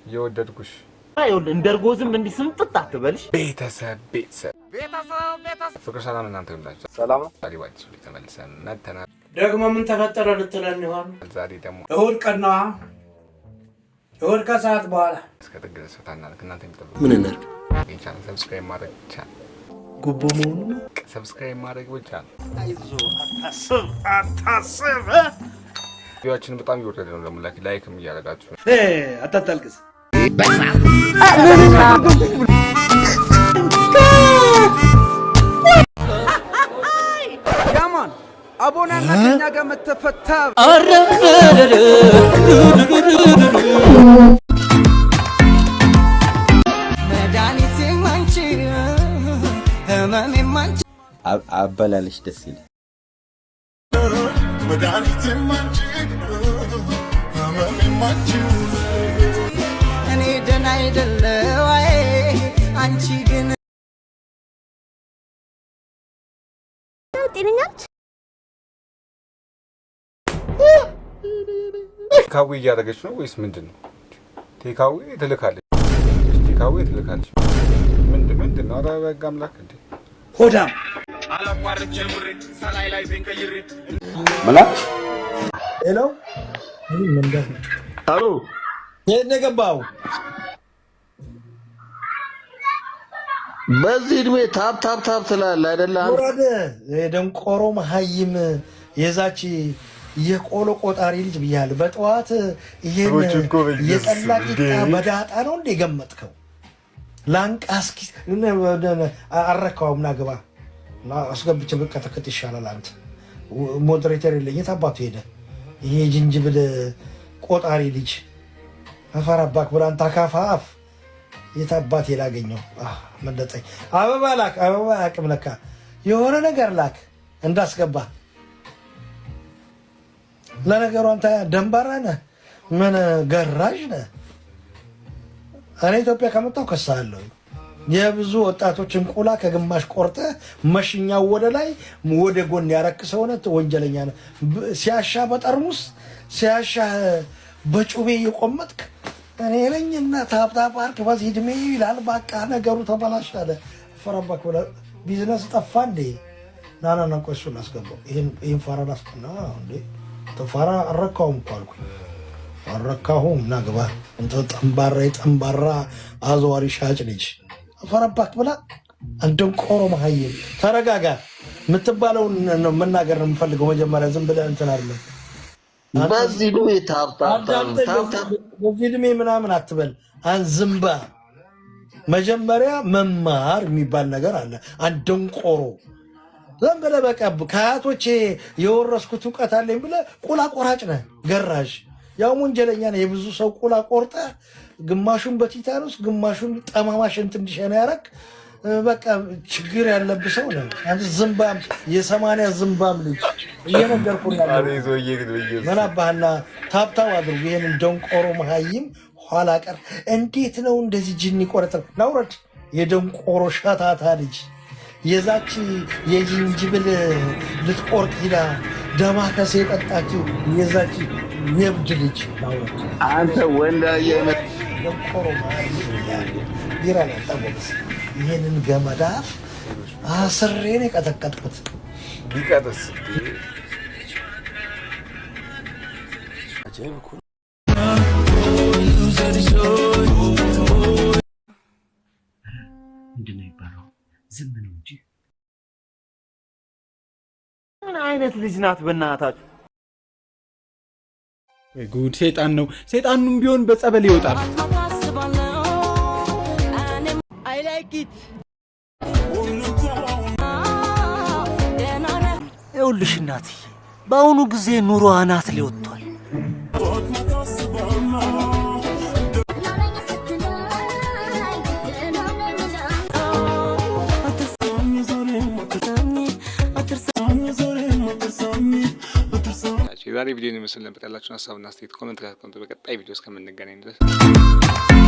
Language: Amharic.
የወደድኩሽ አይውል እንደርጎዝም እንዲህ ስምጥጥ አትበልሽ ቤተሰብ ፍቅር ሰላም እናንተ ሁላችሁ ሰላም ነው ታዲዋች ተመልሰን መተናል ደግሞ ምን ተፈጠረ ልትለን ይሆን ዛሬ ደግሞ እሁድ ቀን ነው እሁድ ከሰዓት በኋላ እስከ ጥግ ድረስ ፈታናል እናንተ የምትጠብቁ ምን እናድርግ ቻናል ሰብስክራይብ ማድረግ ብቻ ጉቦ መሆኑ ሰብስክራይብ ማድረግ ብቻ አይዞ አታስብ ቪዲዮአችን በጣም ይወደድ ነው ደግሞ ላይክም እያደረጋችሁ አታታልቅስ ያማን አቦናና ከኛ ጋር መተፈታ መድኃኒቴ ማንቺ ህመሜ ማንቺ አበላልሽ ደስ ይላል መድኃኒቴ ማንቺ ህመሜ ማንቺ እኔ ደህና አይደለሁ አይ አንቺ ግን ጤነኛች ቴካዌ እያደረገች ነው ወይስ ምንድነው? ቴካዌ ትልካለች ምንድን ነው? ኧረ በጋ አምላክ እንዴ ሆዳም መላ ሄሎ አሎ የት ነው የገባው? በዚህ እድሜ ታፕ ትላለህ አይደለ? ወረደ የደንቆሮ መሀይም የዛች የቆሎ ቆጣሪ ልጅ ብያለሁ። በጠዋት ይሄን የጠላ ቂጣ በዳጣ ነው እንደ ገመጥከው? ላንቃስኪ አረካውም ናግባ አስገብቼ ብቀጠቅጥ ይሻላል። አንተ ሞዴሬተር የለኝ የት አባቱ ሄደ? ይሄ ጅንጅብል ቆጣሪ ልጅ አፈራባክ ብላን ታካፋፍ የት አባቴ ላገኘው? መለጠኝ። አበባ ላክ። አበባ አቅም ለካ የሆነ ነገር ላክ እንዳስገባ። ለነገሩ አንተ ደንባራ ነህ፣ ምን ገራዥ ነህ? እኔ ኢትዮጵያ ከመጣሁ ከሳለሁ። የብዙ ወጣቶች እንቁላ ከግማሽ ቆርጠ መሽኛው ወደ ላይ ወደ ጎን ያረክ ሰው ነህ፣ ወንጀለኛ ነህ። ሲያሻ በጠርሙስ ሲያሻ በጩቤ እየቆመጥክ እኔ ነኝና ታፕታፕ ፓርክ በዚህ እድሜ ይላል። በቃ ነገሩ ተበላሽ አለ። ፈራባክ ብለህ ቢዝነስ ጠፋ እንዴ? ናና ቆይ እሱን አስገባው። ይሄን ፋራ ላስቀና እንዴ? ተፋራ አረካውም እኮ አልኩኝ። አረካሁም ና ግባ። እንተ ጠንባራ አዘዋሪ ሻጭ ልጅ ፈራባክ ብላ አንተን ቆሮ መሀይም ተረጋጋ። የምትባለውን ነው መናገር ነው የምፈልገው። መጀመሪያ ዝም ብለህ እንትን አይደለም። በዚህ እድሜ ታፕ በዚህ እድሜ ምናምን አትበል። አንዝምባ መጀመሪያ መማር የሚባል ነገር አለ። አንተን ቆሮ ዝም ብለህ በቃ ከአያቶቼ የወረስኩት እውቀት አለኝ ብለህ ቁላ ቆራጭ ነህ፣ ገራዥ። ያው ወንጀለኛ ነህ። የብዙ ሰው ቁላ ቆርጠ ግማሹን በቲታኖስ ግማሹን ጠማማሽን እንዲሸና ያረክ በቃ ችግር ያለብህ ሰው ነው። አንተ ዝምባም የ80 ዝምባም ልጅ እየነገርኩህ ያለው ምን አባህና ታፕታው አድርጉ። ይሄን ደንቆሮ መሀይም ኋላ ቀር እንዴት ነው እንደዚህ ጅኒ ቆረጠ? ናውረድ የደንቆሮ ሻታታ ልጅ የዛች የጅንጅብል ልትቆርጥ ሂዳ ደማከሴ የጠጣችው የዛች የብድ ልጅ ናውረድ። አንተ ወንዳየ ደንቆሮ መሀይም ይራላ ታወቅስ። ይሄንን ገመዳፍ አስሬን የቀጠቀጥኩት ቢቀጥስ ምንድን ነው ይባለው? ዝም ነው እንጂ ምን አይነት ልጅ ናት በእናታችሁ? ጉድ ሰይጣን ነው። ሰይጣኑም ቢሆን በጸበል ይወጣል። I like it ይኸውልሽ እናትዬ በአሁኑ ጊዜ ኑሮ አናት ላይ ወጥቷል። የዛሬ ቪዲዮ ነው መስለን። በጣላችሁ ሀሳብና አስተያየት ኮሜንት ላይ አስቀምጡ። በቀጣይ ቪዲዮ እስከምንገናኝ ድረስ